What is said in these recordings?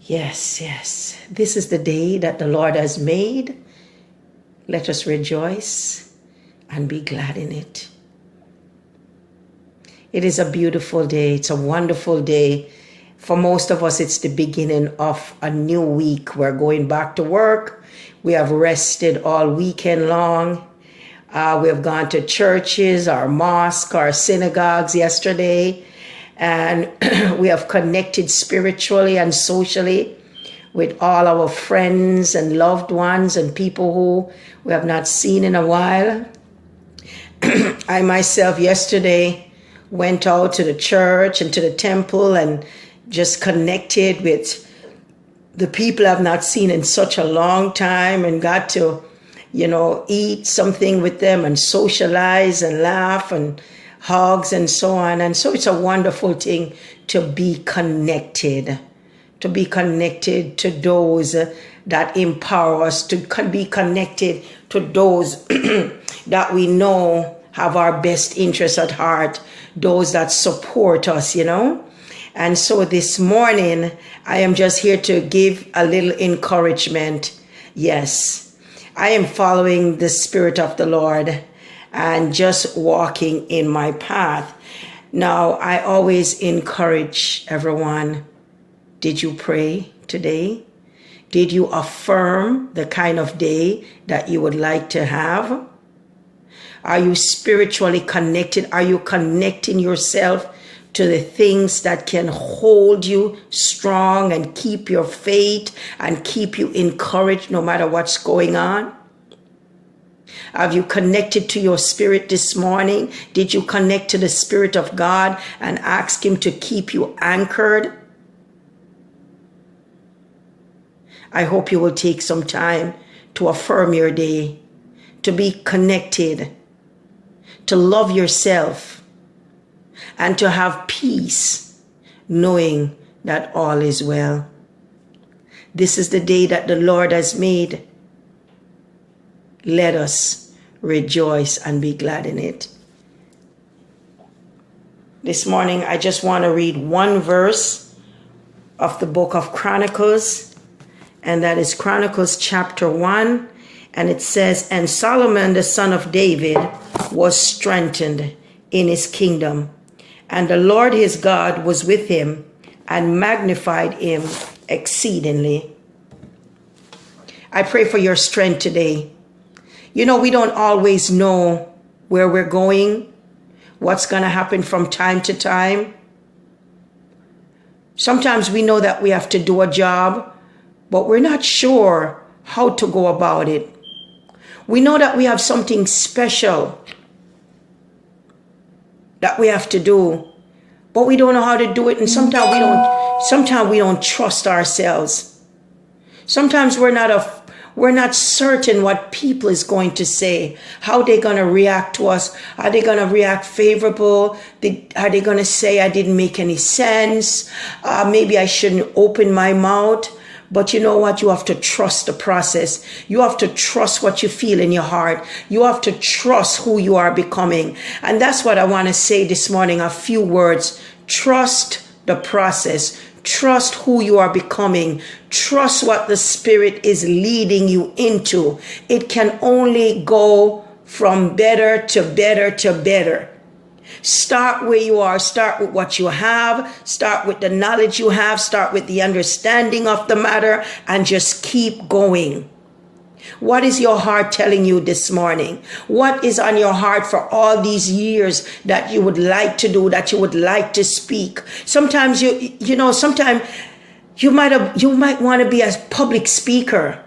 Yes, yes. This is the day that the Lord has made. Let us rejoice and be glad in it. It is a beautiful day. It's a wonderful day. For most of us, it's the beginning of a new week. We're going back to work. We have rested all weekend long. We have gone to churches, our mosque, our synagogues yesterday. And we have connected spiritually and socially with all our friends and loved ones and people who we have not seen in a while. I myself yesterday went out to the church and to the temple and just connected with the people I've not seen in such a long time and got to, eat something with them and socialize and laugh and hugs and so on. And so it's a wonderful thing to be connected to those that empower us, to be connected to those that we know have our best interests at heart, those that support us, And so this morning, I am just here to give a little encouragement. Yes, I am following the Spirit of the Lord and just walking in my path. Now, I always encourage everyone, did you pray today? Did you affirm the kind of day that you would like to have? Are you spiritually connected? Are you connecting yourself to the things that can hold you strong and keep your faith and keep you encouraged no matter what's going on? Have you connected to your spirit this morning? Did you connect to the Spirit of God and ask Him to keep you anchored? I hope you will take some time to affirm your day, to be connected, to love yourself, and to have peace, knowing that all is well. This is the day that the Lord has made. Let us rejoice and be glad in it. This morning, I just want to read one verse of the book of Chronicles, and that is Chronicles chapter 1. And it says, "And Solomon, the son of David, was strengthened in his kingdom, and the Lord his God was with him and magnified him exceedingly." I pray for your strength today. We don't always know where we're going, what's going to happen from time to time. Sometimes we know that we have to do a job, but we're not sure how to go about it. We know that we have something special that we have to do, but we don't know how to do it. And sometimes we don't trust ourselves. Sometimes we're not certain what people is going to say, how they're going to react to us. Are they going to react favorable? Are they going to say I didn't make any sense? Maybe I shouldn't open my mouth. But you know what? You have to trust the process. You have to trust what you feel in your heart. You have to trust who you are becoming. And that's what I want to say this morning, a few words. Trust the process. Trust who you are becoming. Trust what the Spirit is leading you into. It can only go from better to better to better. Start where you are. Start with what you have. Start with the knowledge you have. Start with the understanding of the matter and just keep going. What is your heart telling you this morning? What is on your heart for all these years that you would like to do, that you would like to speak? Sometimes sometimes you might want to be a public speaker,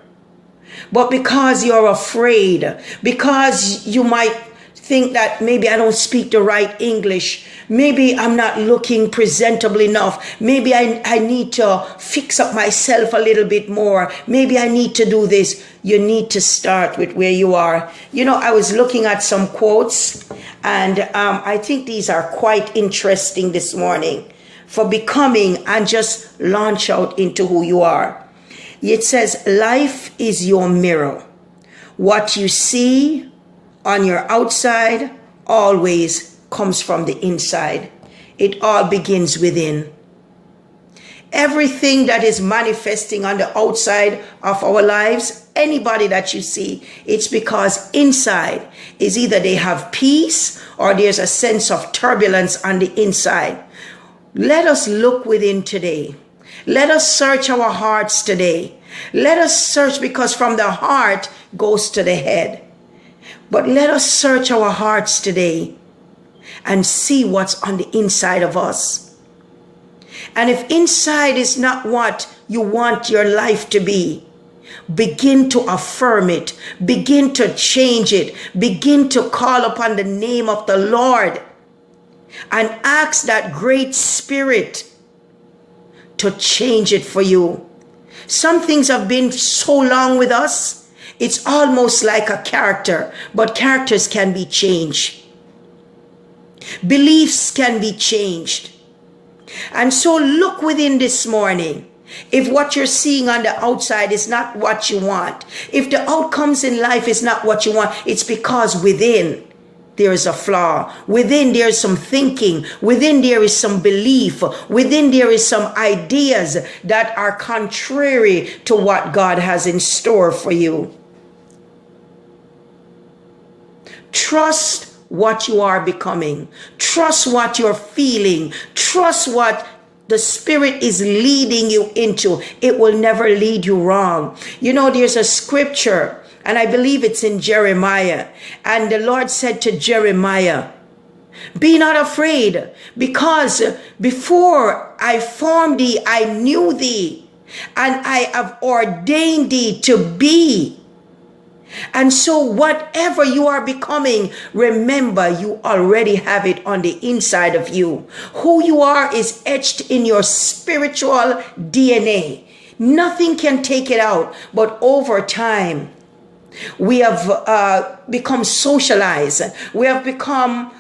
but because you're afraid, because you might think that maybe I don't speak the right English, maybe I'm not looking presentable enough, maybe I need to fix up myself a little bit more, maybe I need to do this. You need to start with where you are. I was looking at some quotes, and I think these are quite interesting this morning for becoming and just launch out into who you are. It says, life is your mirror. What you see on your outside always comes from the inside. It all begins within. Everything that is manifesting on the outside of our lives, anybody that you see, it's because inside is either they have peace or there's a sense of turbulence on the inside. Let us look within today. Let us search our hearts today. Let us search, because from the heart goes to the head. But let us search our hearts today and see what's on the inside of us. And if inside is not what you want your life to be, begin to affirm it. Begin to change it. Begin to call upon the name of the Lord and ask that great Spirit to change it for you. Some things have been so long with us, it's almost like a character, but characters can be changed. Beliefs can be changed. And so look within this morning. If what you're seeing on the outside is not what you want, if the outcomes in life is not what you want, it's because within there is a flaw. Within there is some thinking. Within there is some belief. Within there is some ideas that are contrary to what God has in store for you. Trust what you are becoming. Trust what you're feeling. Trust what the Spirit is leading you into. It will never lead you wrong. You know, there's a scripture, and I believe it's in Jeremiah. And the Lord said to Jeremiah, "Be not afraid, because before I formed thee, I knew thee, and I have ordained thee to be." And so whatever you are becoming, remember you already have it on the inside of you. Who you are is etched in your spiritual DNA. Nothing can take it out. But over time, we have become socialized. We have become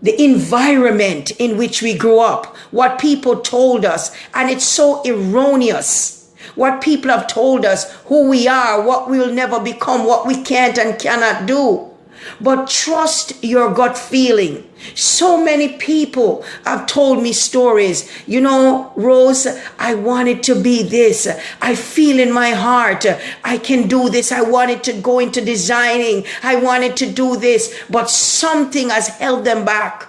the environment in which we grew up, what people told us, and it's so erroneous. What people have told us, who we are, what we will never become, what we can't and cannot do. But trust your gut feeling. So many people have told me stories. You know, Rose, I wanted to be this. I feel in my heart I can do this. I wanted to go into designing. I wanted to do this. But something has held them back.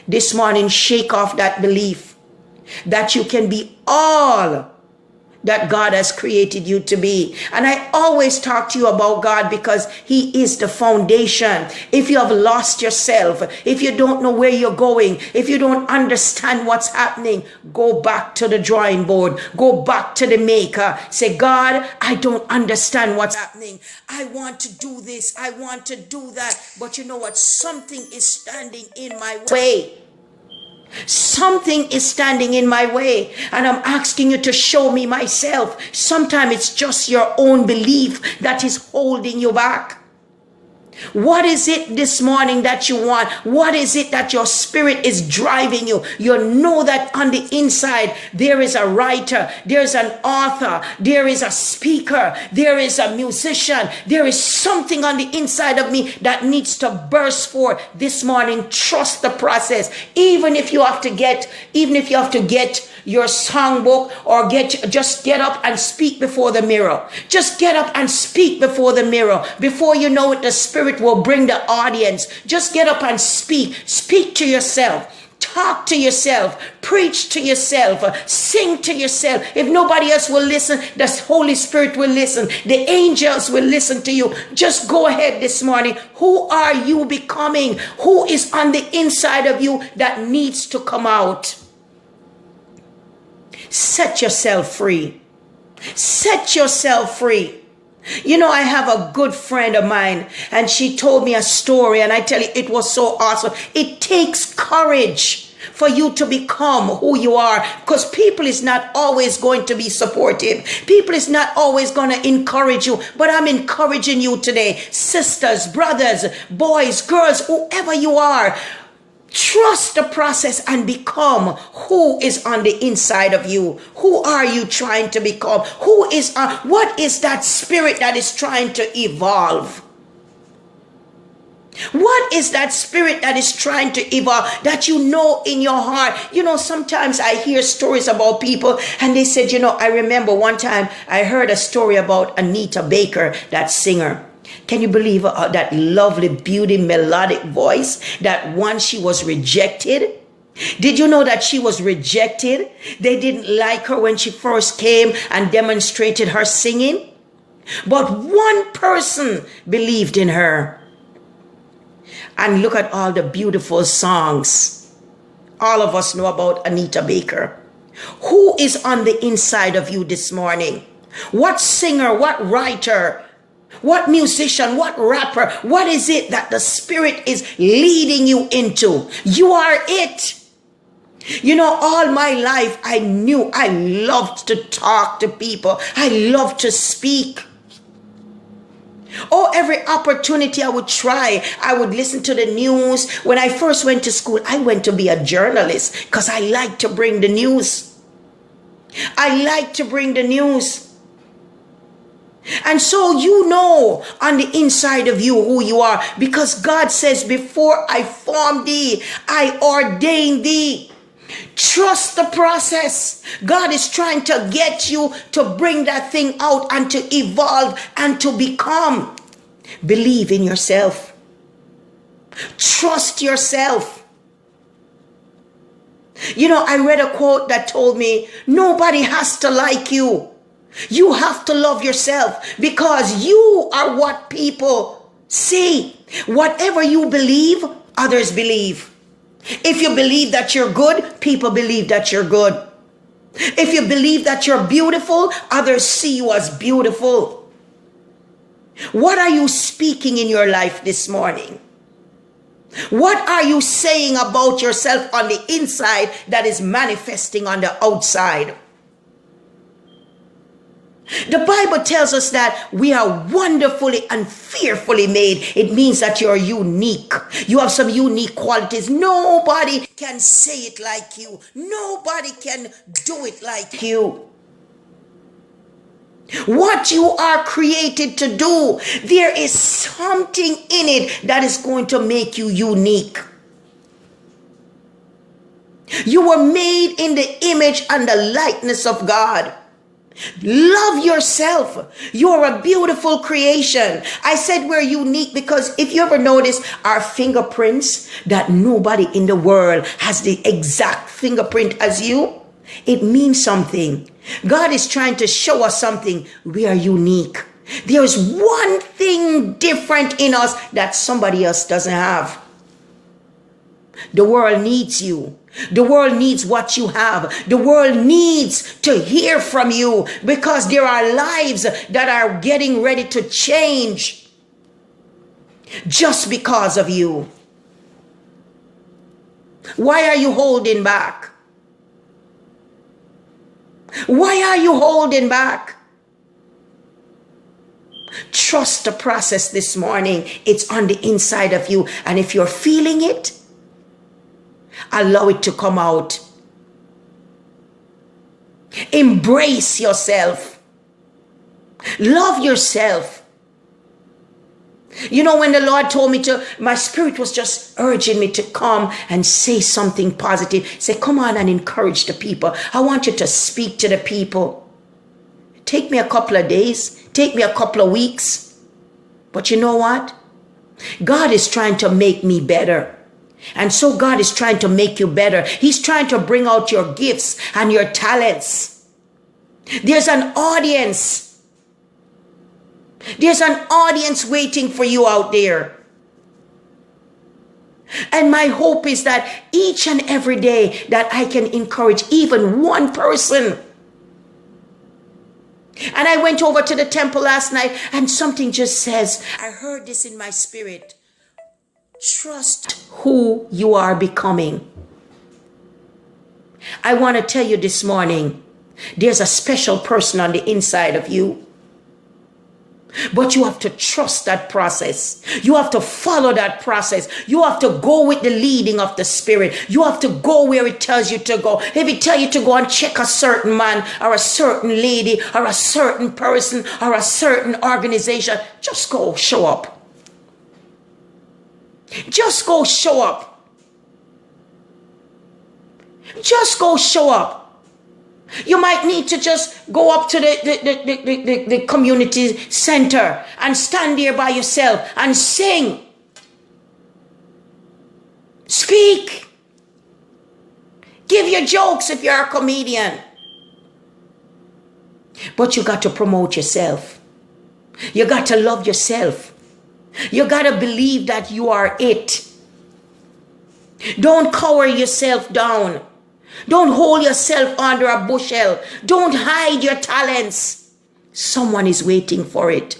This morning, shake off that belief that you can be all that God has created you to be. And I always talk to you about God because He is the foundation. If you have lost yourself, if you don't know where you're going, if you don't understand what's happening, go back to the drawing board. Go back to the maker. Say, God, I don't understand what's happening. I want to do this. I want to do that. But you know what? Something is standing in my way. Something is standing in my way, and I'm asking you to show me myself. Sometimes it's just your own belief that is holding you back. What is it this morning that you want? What is it that your spirit is driving you? You know that on the inside there is a writer, there's an author, there is a speaker, there is a musician, there is something on the inside of me that needs to burst forth this morning. Trust the process. Even if you have to get your songbook or just get up and speak before the mirror. Just get up and speak before the mirror. Before you know it, the Spirit will bring the audience. Just get up and speak. Speak to yourself. Talk to yourself. Preach to yourself. Sing to yourself. If nobody else will listen, the Holy Spirit will listen. The angels will listen to you. Just go ahead this morning. Who are you becoming? Who is on the inside of you that needs to come out? Set yourself free. Set yourself free. You know, I have a good friend of mine, and she told me a story, and I tell you, it was so awesome. It takes courage for you to become who you are, because people is not always going to be supportive. People is not always going to encourage you, but I'm encouraging you today. Sisters, brothers, boys, girls, whoever you are, trust the process and become who is on the inside of you. Who are you trying to become? What is that spirit that is trying to evolve? What is that spirit that is trying to evolve that you know in your heart? You know, sometimes I hear stories about people and they said, you know, I remember one time I heard a story about Anita Baker, that singer. Can you believe that lovely, beauty, melodic voice that once she was rejected? Did you know that she was rejected? They didn't like her when she first came and demonstrated her singing. But one person believed in her. And look at all the beautiful songs. All of us know about Anita Baker. Who is on the inside of you this morning? What singer, what writer, what musician, what rapper, what is it that the Spirit is leading you into? You are it. You know, all my life I knew I loved to talk to people. I loved to speak. Oh, every opportunity I would try, I would listen to the news. When I first went to school, I went to be a journalist because I like to bring the news. I like to bring the news. And so you know on the inside of you who you are, because God says, before I formed thee, I ordained thee. Trust the process. God is trying to get you to bring that thing out and to evolve and to become. Believe in yourself. Trust yourself. You know, I read a quote that told me, nobody has to like you. You have to love yourself because you are what people see. Whatever you believe, others believe. If you believe that you're good, people believe that you're good. If you believe that you're beautiful, others see you as beautiful. What are you speaking in your life this morning? What are you saying about yourself on the inside that is manifesting on the outside? The Bible tells us that we are wonderfully and fearfully made. It means that you're unique. You have some unique qualities. Nobody can say it like you. Nobody can do it like you. What you are created to do, there is something in it that is going to make you unique. You were made in the image and the likeness of God. Love yourself. You're a beautiful creation. I said we're unique because if you ever notice our fingerprints, that nobody in the world has the exact fingerprint as you, it means something. God is trying to show us something. We are unique. There's one thing different in us that somebody else doesn't have. The world needs you. The world needs what you have. The world needs to hear from you because there are lives that are getting ready to change just because of you. Why are you holding back? Why are you holding back? Trust the process this morning. It's on the inside of you. And if you're feeling it, allow it to come out. Embrace yourself. Love yourself. You know, when the Lord told me to, my spirit was just urging me to come and say something positive. Say, come on and encourage the people. I want you to speak to the people. Take me a couple of days. Take me a couple of weeks. But you know what? God is trying to make me better. And so God is trying to make you better. He's trying to bring out your gifts and your talents. There's an audience. There's an audience waiting for you out there. And my hope is that each and every day that I can encourage even one person. And I went over to the temple last night and something just says, I heard this in my spirit. Trust who you are becoming. I want to tell you this morning, there's a special person on the inside of you. But you have to trust that process. You have to follow that process. You have to go with the leading of the Spirit. You have to go where it tells you to go. If it tells you to go and check a certain man or a certain lady or a certain person or a certain organization, just go, show up. Just go show up. Just go show up. You might need to just go up to the community center and stand there by yourself and sing. Speak. Give your jokes if you're a comedian. But you got to promote yourself. You got to love yourself. You got to believe that you are it. Don't cower yourself down. Don't hold yourself under a bushel. Don't hide your talents. Someone is waiting for it.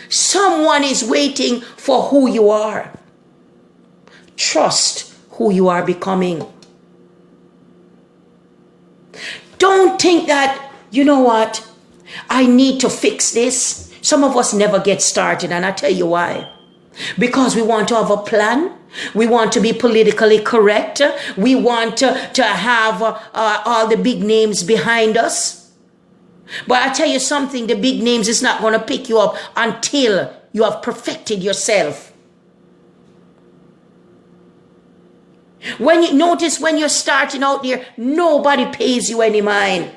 Someone is waiting for who you are. Trust who you are becoming. Don't think that, you know what, I need to fix this. Some of us never get started, and I tell you why. Because we want to have a plan. We want to be politically correct. We want to have all the big names behind us. But I tell you something, the big names is not going to pick you up until you have perfected yourself. When you're starting out there, nobody pays you any mind.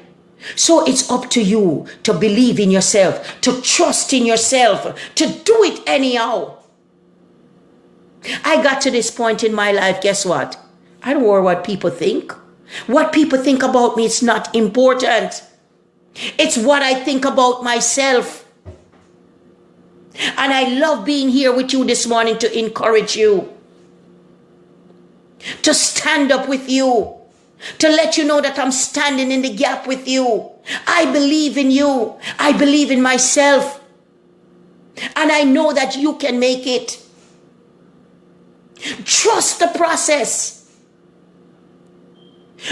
So it's up to you to believe in yourself, to trust in yourself, to do it anyhow. I got to this point in my life, guess what? I don't worry what people think. What people think about me is not important. It's what I think about myself. And I love being here with you this morning to encourage you, to stand up with you, to let you know that I'm standing in the gap with you. I believe in you. I believe in myself. And I know that you can make it. Trust the process.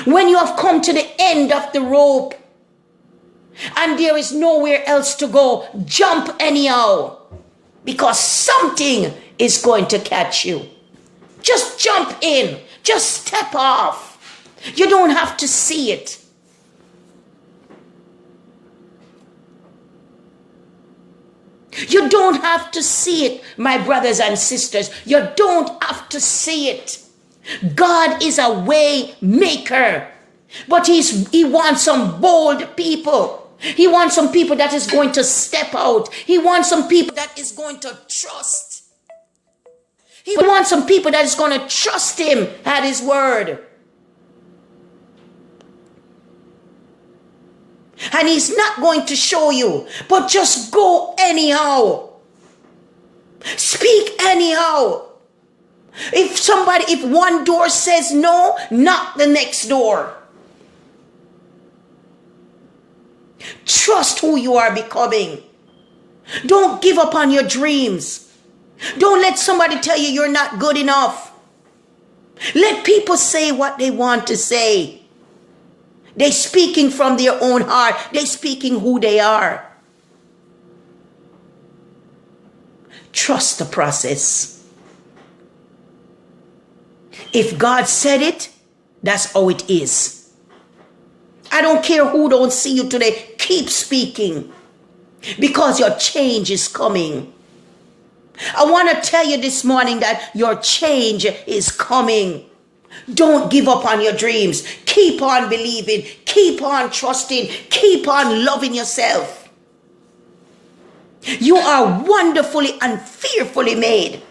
When you have come to the end of the rope and there is nowhere else to go, jump anyhow, because something is going to catch you. Just jump in. Just step off. You don't have to see it. You don't have to see it, my brothers and sisters. You don't have to see it. God is a way maker. But he wants some bold people. He wants some people that is going to step out. He wants some people that is going to trust. He wants some people that is going to trust him at his word. And he's not going to show you, but just go anyhow. Speak anyhow. If one door says no, knock the next door. Trust who you are becoming. Don't give up on your dreams. Don't let somebody tell you you're not good enough. Let people say what they want to say. They're speaking from their own heart. They're speaking who they are. Trust the process. If God said it, that's how it is. I don't care who don't see you today. Keep speaking, because your change is coming. I want to tell you this morning that your change is coming. Don't give up on your dreams. Keep on believing. Keep on trusting. Keep on loving yourself. You are wonderfully and fearfully made.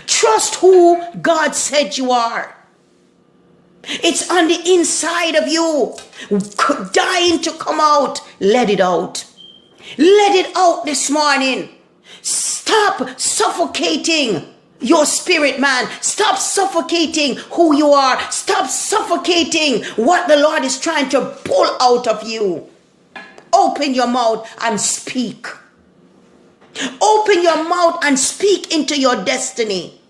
Trust who God said you are. It's on the inside of you, dying to come out. Let it out. Let it out this morning. Stop suffocating your spirit, man. Stop suffocating who you are. Stop suffocating what the Lord is trying to pull out of you. Open your mouth and speak. Open your mouth and speak into your destiny.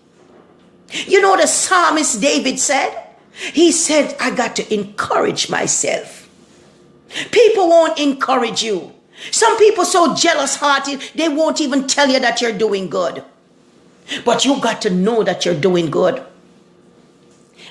You know the psalmist David said? He said, I got to encourage myself. People won't encourage you. Some people so jealous-hearted, they won't even tell you that you're doing good. But you got to know that you're doing good.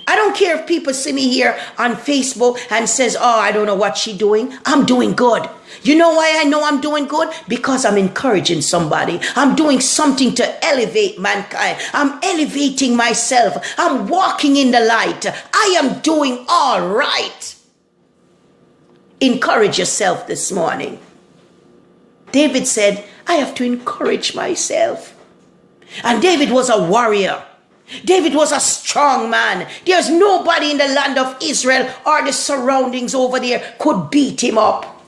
I don't care if people see me here on Facebook and says, oh, I don't know what she's doing. I'm doing good. You know why I know I'm doing good? Because I'm encouraging somebody. I'm doing something to elevate mankind. I'm elevating myself. I'm walking in the light. I am doing all right. Encourage yourself this morning. David said, I have to encourage myself. And David was a warrior. David was a strong man. There's nobody in the land of Israel or the surroundings over there could beat him up.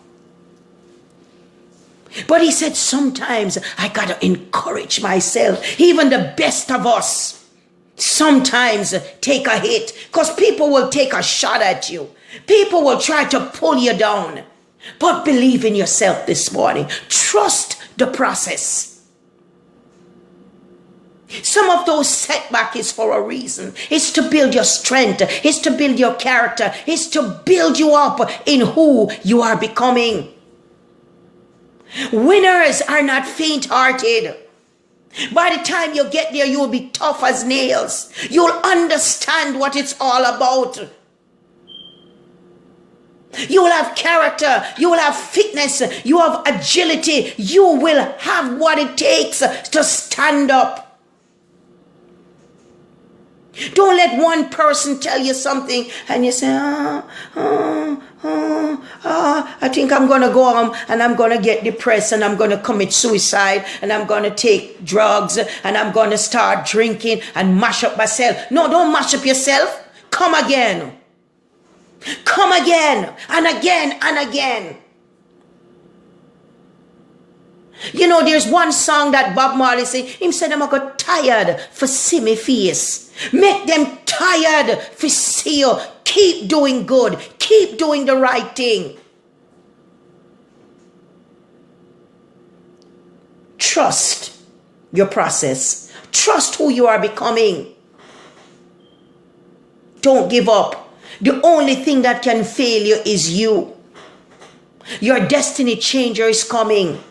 But he said, sometimes I got to encourage myself. Even the best of us sometimes take a hit, because people will take a shot at you. People will try to pull you down. But believe in yourself this morning. Trust the process. Some of those setbacks is for a reason. It's to build your strength. It's to build your character. It's to build you up in who you are becoming. Winners are not faint-hearted. By the time you get there, you will be tough as nails. You'll understand what it's all about. You will have character. You will have fitness. You have agility. You will have what it takes to stand up. Don't let one person tell you something and you say, I think I'm going to go home and I'm going to get depressed and I'm going to commit suicide and I'm going to take drugs and I'm going to start drinking and mash up myself. No, don't mash up yourself. Come again. Come again and again and again. You know, there's one song that Bob Marley said. He said, I'm going to get tired for see me face. Make them tired for see you. Keep doing good. Keep doing the right thing. Trust your process. Trust who you are becoming. Don't give up. The only thing that can fail you is you. Your destiny changer is coming.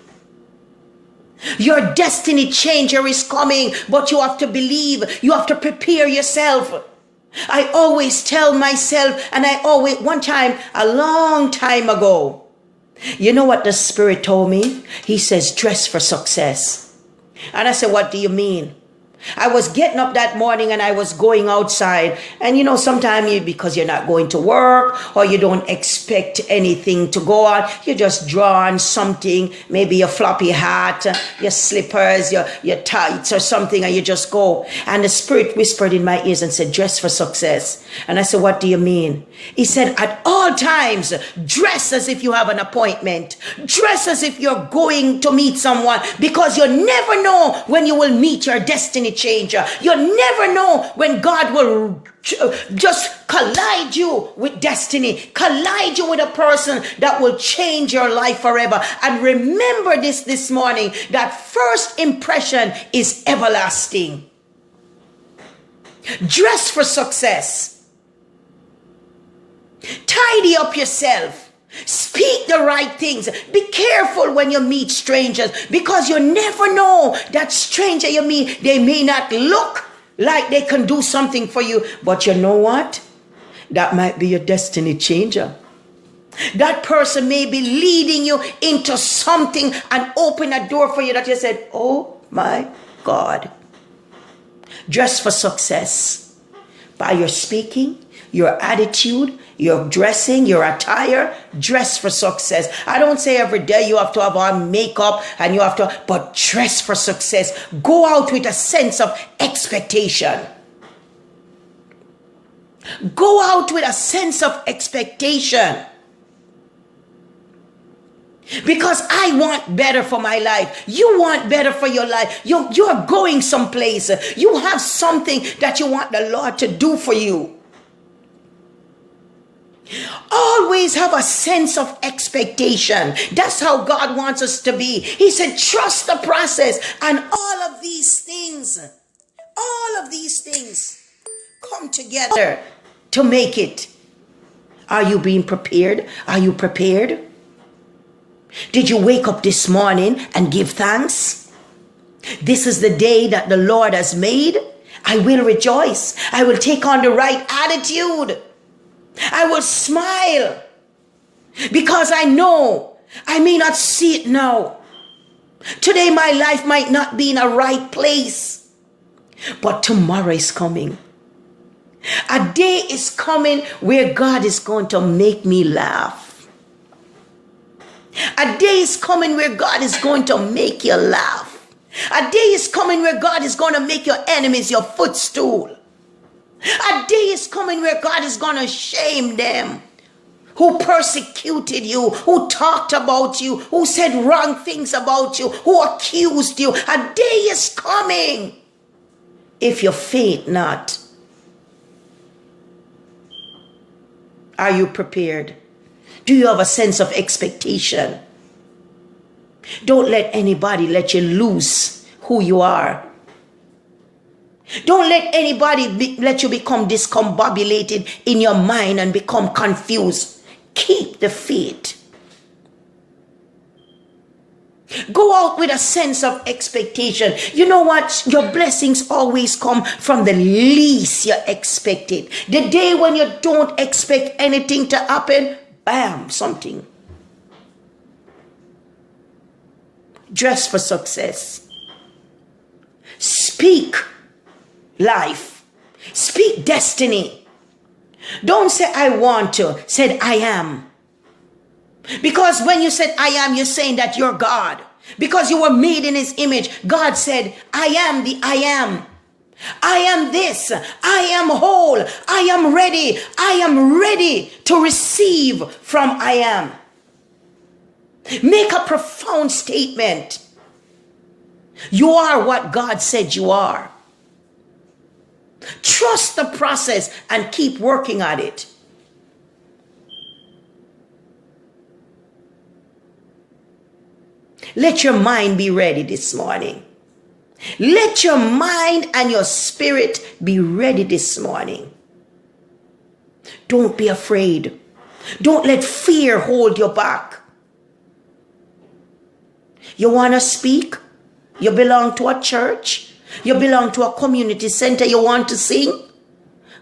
Your destiny changer is coming, but you have to believe. You have to prepare yourself. I always tell myself, and one time, a long time ago, you know what the Spirit told me? He says, dress for success. And I said, what do you mean? I was getting up that morning and I was going outside. And you know, sometimes because you're not going to work or you don't expect anything to go on, you just draw on something, maybe your floppy hat, your slippers, your tights or something, and you just go. And the Spirit whispered in my ears and said, dress for success. And I said, what do you mean? He said, at all times, dress as if you have an appointment. Dress as if you're going to meet someone, because you never know when you will meet your destiny changer. You never know when God will just collide you with destiny, collide you with a person that will change your life forever. And remember this morning, that first impression is everlasting. Dress for success. Tidy up yourself. Speak the right things. Be careful when you meet strangers, because you never know that stranger you meet. They may not look like they can do something for you, but you know what? That might be your destiny changer. That person may be leading you into something and open a door for you that you said, oh my God. Dress for success by your speaking, your attitude, your dressing, your attire. Dress for success. I don't say every day you have to have on makeup and you have to, but dress for success. Go out with a sense of expectation. Go out with a sense of expectation. Because I want better for my life. You want better for your life. You're going someplace. You have something that you want the Lord to do for you. Always have a sense of expectation. That's how God wants us to be. He said, trust the process. And all of these things come together to make it. Are you being prepared? Are you prepared? Did you wake up this morning and give thanks? This is the day that the Lord has made, I will rejoice. I will take on the right attitude. I will smile because I know I may not see it now. Today my life might not be in a right place, but tomorrow is coming. A day is coming where God is going to make me laugh. A day is coming where God is going to make you laugh. A day is coming where God is going to make your enemies your footstool. A day is coming where God is going to shame them who persecuted you, who talked about you, who said wrong things about you, who accused you. A day is coming if you faint not. Are you prepared? Do you have a sense of expectation? Don't let anybody let you lose who you are. Don't let anybody let you become discombobulated in your mind and become confused. Keep the faith. Go out with a sense of expectation. You know what? Your blessings always come from the least you expect it. The day when you don't expect anything to happen, bam, something. Dress for success. Speak life. Speak destiny. Don't say I want to. Say I am. Because when you said I am, you're saying that you're God. Because you were made in his image. God said, I am the I am. I am this. I am whole. I am ready. I am ready to receive from I am. Make a profound statement. You are what God said you are. Trust the process and keep working at it. Let your mind be ready this morning. Let your mind and your spirit be ready this morning. Don't be afraid. Don't let fear hold you back. You want to speak? You belong to a church? You belong to a community center? You want to sing?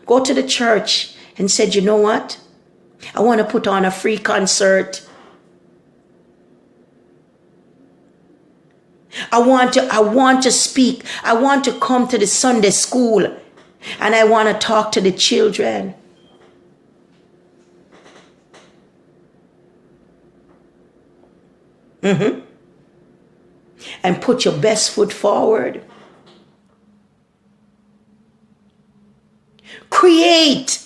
Go to the church and say, you know what? I want to put on a free concert. I want to speak. I want to come to the Sunday school and I want to talk to the children. And put your best foot forward. Create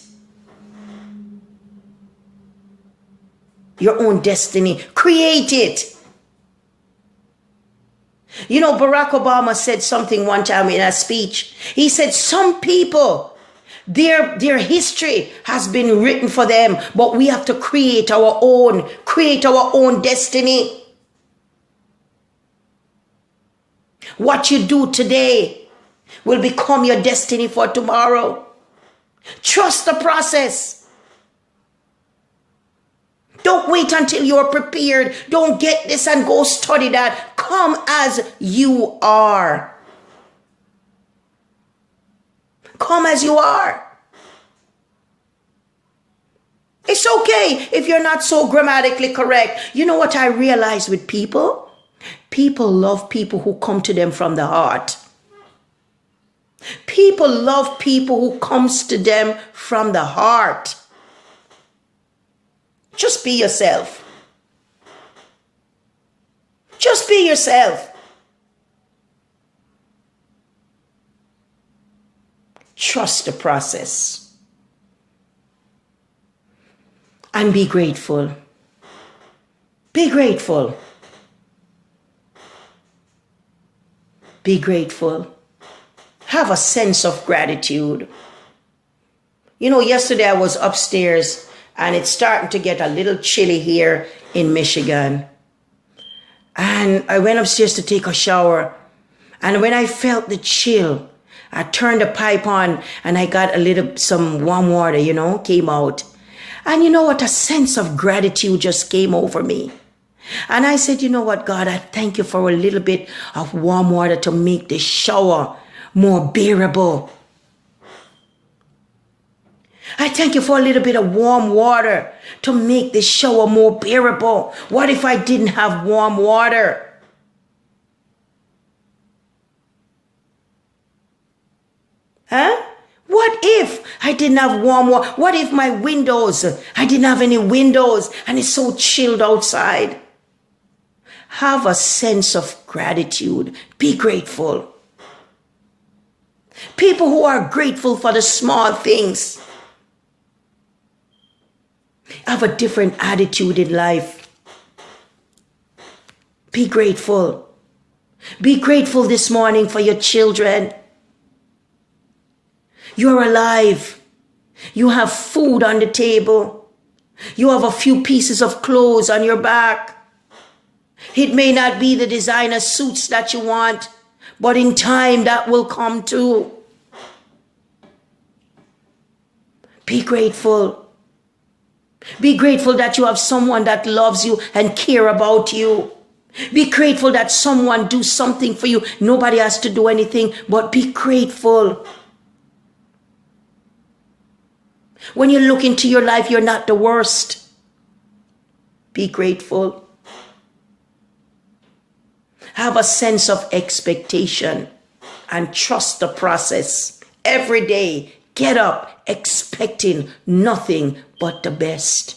your own destiny. Create it. You know, Barack Obama said something one time in a speech. He said some people, their history has been written for them, but we have to create our own destiny. What you do today will become your destiny for tomorrow. Trust the process. Don't wait until you're prepared. Don't get this and go study that. Come as you are. Come as you are. It's okay if you're not so grammatically correct. You know what I realize with people? People love people who come to them from the heart. People love people who comes to them from the heart. Just be yourself. Just be yourself. Trust the process. And be grateful. Be grateful. Be grateful. Have a sense of gratitude. You know, yesterday I was upstairs and it's starting to get a little chilly here in Michigan. And I went upstairs to take a shower. And when I felt the chill, I turned the pipe on and I got some warm water, came out. And you know what? A sense of gratitude just came over me. And I said, you know what, God, I thank you for a little bit of warm water to make the shower more bearable. I thank you for a little bit of warm water to make the shower more bearable. What if I didn't have warm water? Huh? What if I didn't have warm water? What if my windows, I didn't have any windows and it's so chilled outside? Have a sense of gratitude. Be grateful. People who are grateful for the small things have a different attitude in life. Be grateful. Be grateful this morning for your children. You're alive. You have food on the table. You have a few pieces of clothes on your back. It may not be the designer suits that you want, but in time that will come too. Be grateful. Be grateful that you have someone that loves you and care about you. Be grateful that someone do something for you. Nobody has to do anything, but be grateful. When you look into your life, you're not the worst. Be grateful. Have a sense of expectation and trust the process. Every day, get up expecting nothing but the best.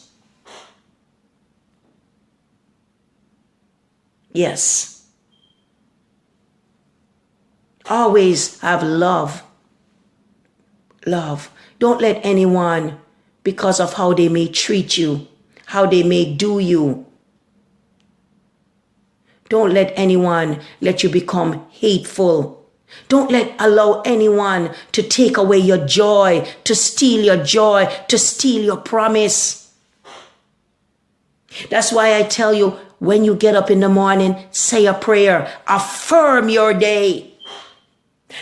Yes. Always have love. Love. Don't let anyone, because of how they may treat you, how they may do you, don't let anyone let you become hateful. Don't allow anyone to take away your joy, to steal your joy, to steal your promise. That's why I tell you, when you get up in the morning, say a prayer, affirm your day.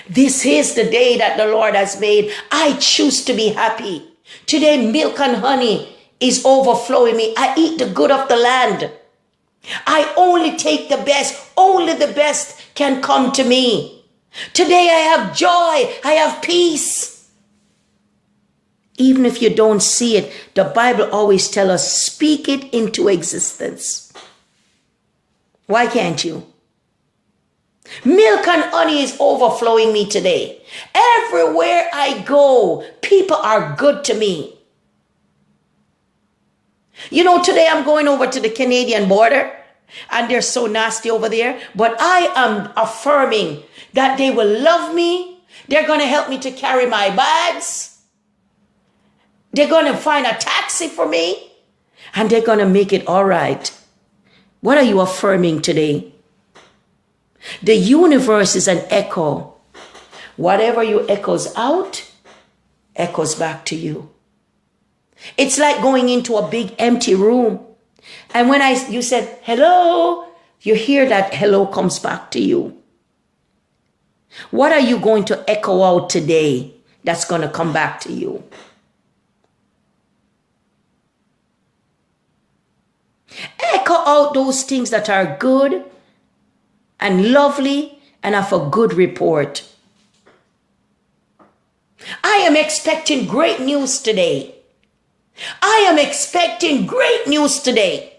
This is the day that the Lord has made. I choose to be happy. Today, milk and honey is overflowing me. I eat the good of the land. I only take the best. Only the best can come to me. Today, I have joy. I have peace. Even if you don't see it, the Bible always tells us, speak it into existence. Why can't you? Milk and honey is overflowing me today. Everywhere I go, people are good to me. You know, today I'm going over to the Canadian border and they're so nasty over there. But I am affirming that they will love me. They're going to help me to carry my bags. They're going to find a taxi for me and they're going to make it all right. What are you affirming today? The universe is an echo. Whatever you echoes out, echoes back to you. It's like going into a big empty room. And when you said, hello, you hear that hello comes back to you. What are you going to echo out today that's going to come back to you? Echo out those things that are good and lovely and of a good report. I am expecting great news today. I am expecting great news today.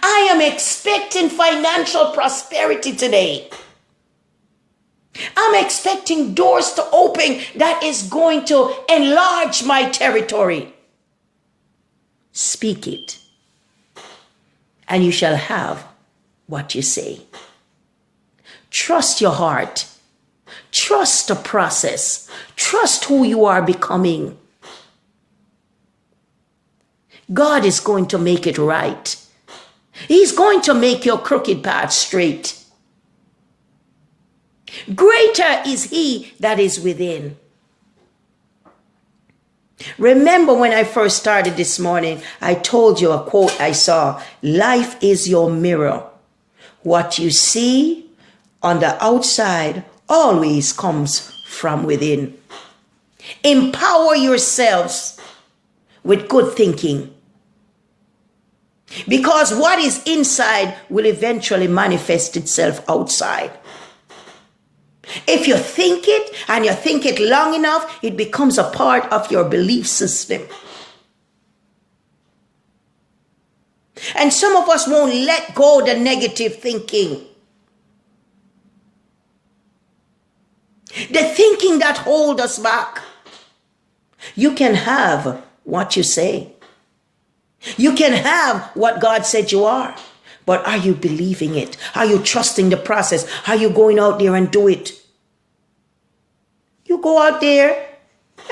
I am expecting financial prosperity today. I'm expecting doors to open that is going to enlarge my territory. Speak it, and you shall have what you say. Trust your heart. Trust the process. Trust who you are becoming. God is going to make it right. He's going to make your crooked path straight. Greater is He that is within. Remember when I first started this morning, I told you a quote I saw. Life is your mirror. What you see on the outside always comes from within. Empower yourselves with good thinking, because what is inside will eventually manifest itself outside. If you think it and you think it long enough, it becomes a part of your belief system. And some of us won't let go of the negative thinking. The thinking that holds us back. You can have what you say. You can have what God said you are. But are you believing it? Are you trusting the process? Are you going out there and do it? You go out there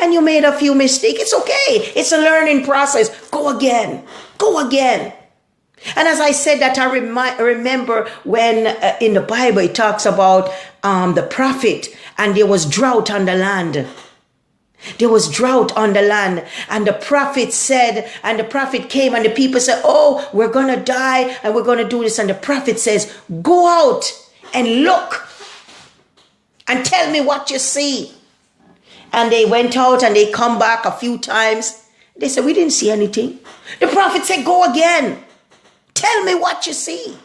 and you made a few mistakes. It's okay. It's a learning process. Go again. Go again. And as I said that, I remember when in the Bible it talks about the prophet, and there was drought on the land. There was drought on the land, and the prophet said, and the prophet came, and the people said, oh, we're going to die, and we're going to do this. And the prophet says, go out and look and tell me what you see. And they went out and they come back a few times. They said, we didn't see anything. The prophet said, go again. Tell me what you see.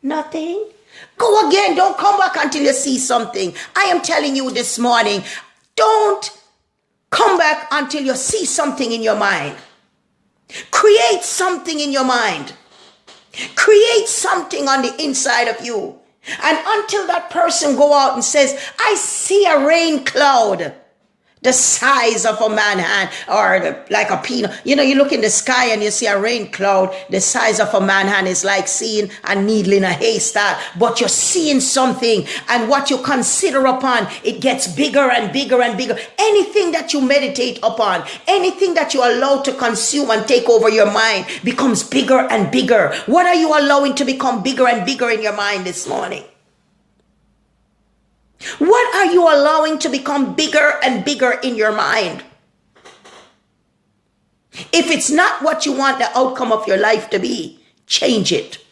Nothing. Go again. Don't come back until you see something. I am telling you this morning, don't come back until you see something in your mind. Create something in your mind. Create something on the inside of you. And until that person go out and says, I see a rain cloud the size of a man hand, or like a peanut. You know, you look in the sky and you see a rain cloud the size of a man hand. Is like seeing a needle in a haystack, but you're seeing something, and what you consider upon, it gets bigger and bigger and bigger. Anything that you meditate upon, anything that you allow to consume and take over your mind becomes bigger and bigger. What are you allowing to become bigger and bigger in your mind this morning? What are you allowing to become bigger and bigger in your mind? If it's not what you want the outcome of your life to be, change it.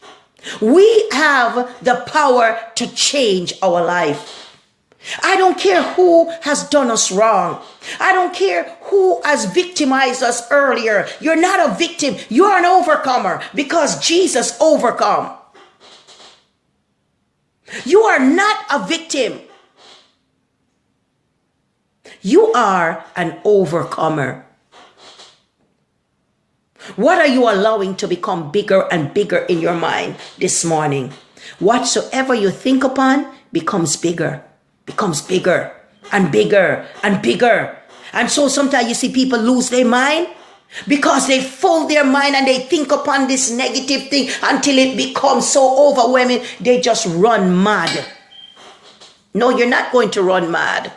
We have the power to change our life. I don't care who has done us wrong. I don't care who has victimized us earlier. You're not a victim. You're an overcomer because Jesus overcome. You are not a victim. You are an overcomer. What are you allowing to become bigger and bigger in your mind this morning? Whatsoever you think upon becomes bigger and bigger and bigger. And so sometimes you see people lose their mind because they fold their mind and they think upon this negative thing until it becomes so overwhelming, they just run mad. No, you're not going to run mad.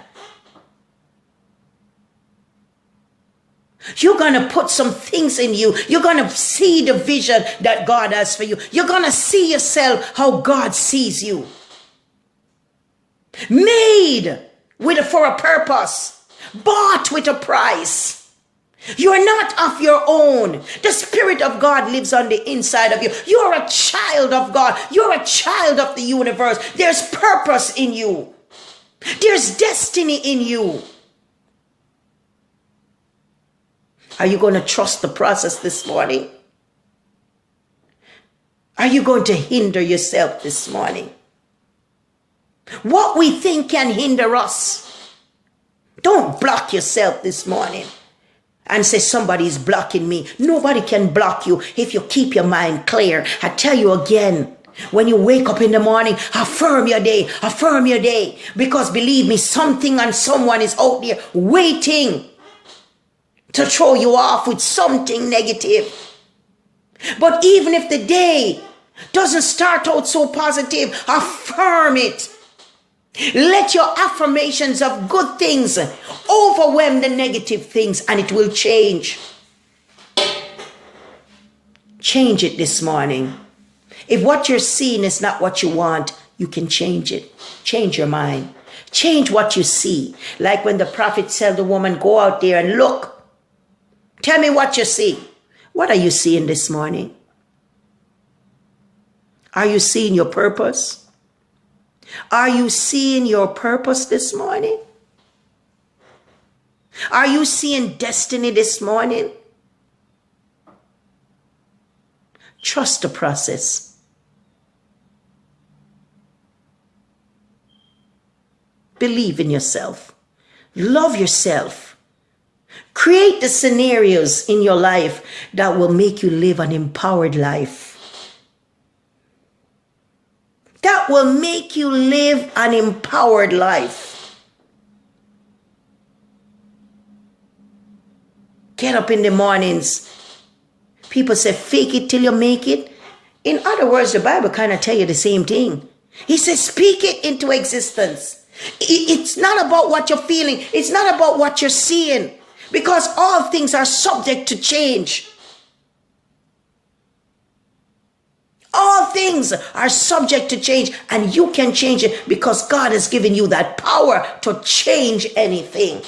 You're going to put some things in you. You're going to see the vision that God has for you. You're going to see yourself how God sees you. Made for a purpose. Bought with a price. You're not of your own. The Spirit of God lives on the inside of you. You're a child of God. You're a child of the universe. There's purpose in you. There's destiny in you. Are you going to trust the process this morning? Are you going to hinder yourself this morning? What we think can hinder us. Don't block yourself this morning and say somebody's blocking me. Nobody can block you if you keep your mind clear. I tell you again, when you wake up in the morning, affirm your day. Affirm your day. Because believe me, something and someone is out there waiting to throw you off with something negative. But even if the day doesn't start out so positive, affirm it. Let your affirmations of good things overwhelm the negative things, and it will change. Change it this morning. If what you're seeing is not what you want, you can change it. Change your mind. Change what you see. Like when the prophet told the woman, go out there and look. Tell me what you see. What are you seeing this morning? Are you seeing your purpose? Are you seeing your purpose this morning? Are you seeing destiny this morning? Trust the process. Believe in yourself. Love yourself. Create the scenarios in your life that will make you live an empowered life. That will make you live an empowered life. Get up in the mornings. People say, fake it till you make it. In other words, the Bible kind of tell you the same thing. He says, speak it into existence. It's not about what you're feeling. It's not about what you're seeing. Because all things are subject to change. All things are subject to change. And you can change it because God has given you that power to change anything.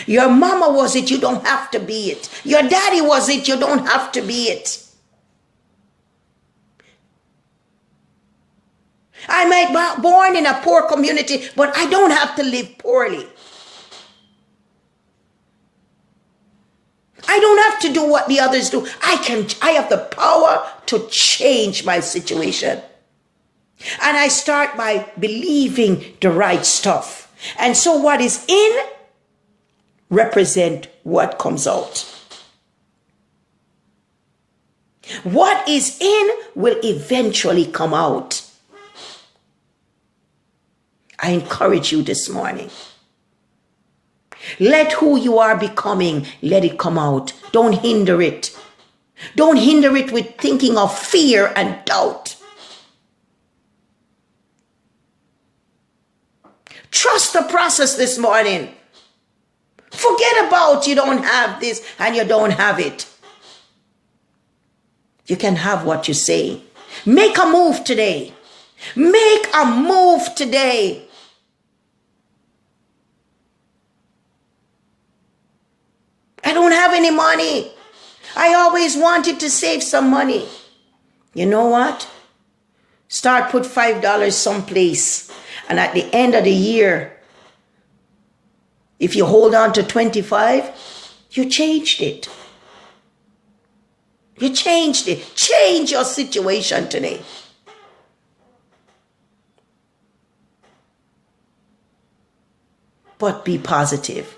Your mama was it, you don't have to be it. Your daddy was it, you don't have to be it. I might be born in a poor community, but I don't have to live poorly. I don't have to do what the others do. I have the power to change my situation. And I start by believing the right stuff. And so what is in represent what comes out. What is in will eventually come out. I encourage you this morning. Let who you are becoming, let it come out. Don't hinder it. Don't hinder it with thinking of fear and doubt. Trust the process this morning. Forget about you don't have this and you don't have it. You can have what you say. Make a move today. Make a move today. I don't have any money. I always wanted to save some money. You know what? Start put $5 someplace. And at the end of the year, if you hold on to 25, you changed it. You changed it. Change your situation today. But be positive.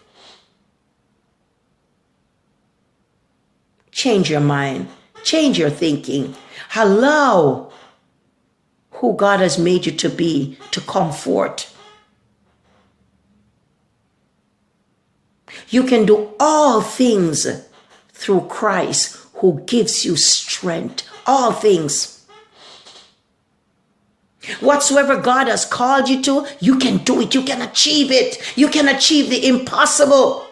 Change your mind. Change your thinking. Allow who God has made you to be to come forth. You can do all things through Christ who gives you strength. All things. Whatsoever God has called you to, you can do it. You can achieve it. You can achieve the impossible.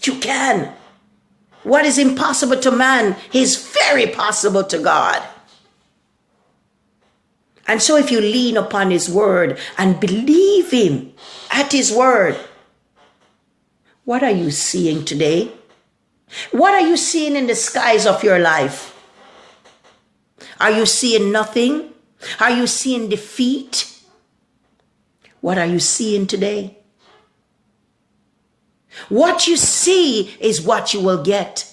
You can. What is impossible to man is very possible to God. And so if you lean upon his word and believe him at his word, what are you seeing today? What are you seeing in the skies of your life? Are you seeing nothing? Are you seeing defeat? What are you seeing today? What you see is what you will get.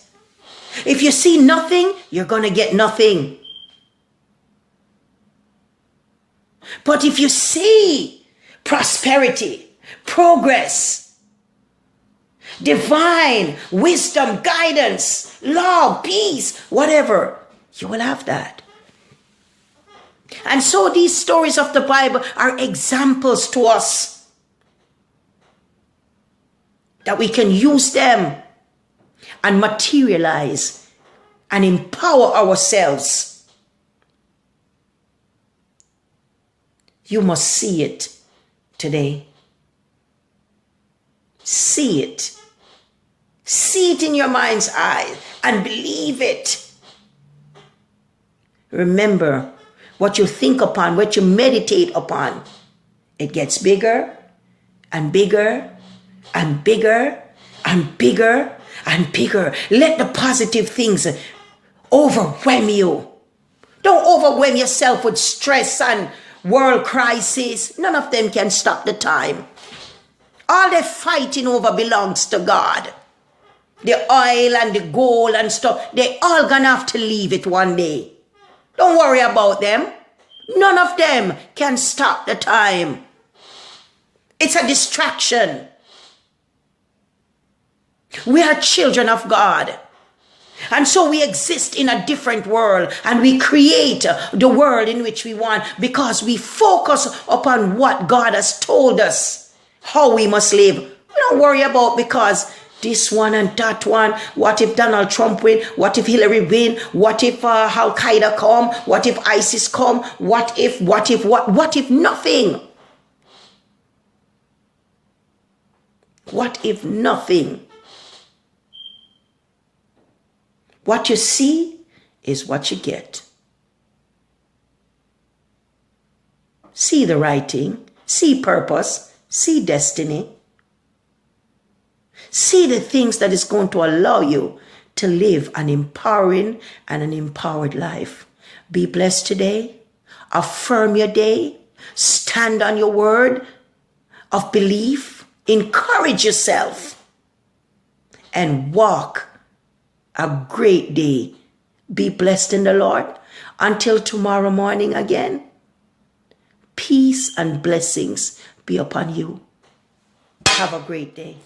If you see nothing, you're going to get nothing. But if you see prosperity, progress, divine wisdom, guidance, love, peace, whatever, you will have that. And so these stories of the Bible are examples to us that we can use them and materialize and empower ourselves. You must see it today. See it. See it in your mind's eye and believe it. Remember, what you think upon, what you meditate upon, it gets bigger and bigger and bigger and bigger and bigger. Let the positive things overwhelm you. Don't overwhelm yourself with stress and world crisis. None of them can stop the time. All they're fighting over belongs to God. The oil and the gold and stuff, they all gonna have to leave it one day. Don't worry about them. None of them can stop the time. It's a distraction. We are children of God. And so we exist in a different world, and we create the world in which we want because we focus upon what God has told us, how we must live. We don't worry about because this one and that one. What if Donald Trump win? What if Hillary win? What if Al Qaeda come? What if ISIS come? What if nothing? What if nothing? What you see is what you get. See the writing, see purpose, see destiny. See the things that is going to allow you to live an empowering and an empowered life. Be blessed today. Affirm your day. Stand on your word of belief. Encourage yourself and walk a great day. Be blessed in the Lord. Until tomorrow morning again, peace and blessings be upon you. Have a great day.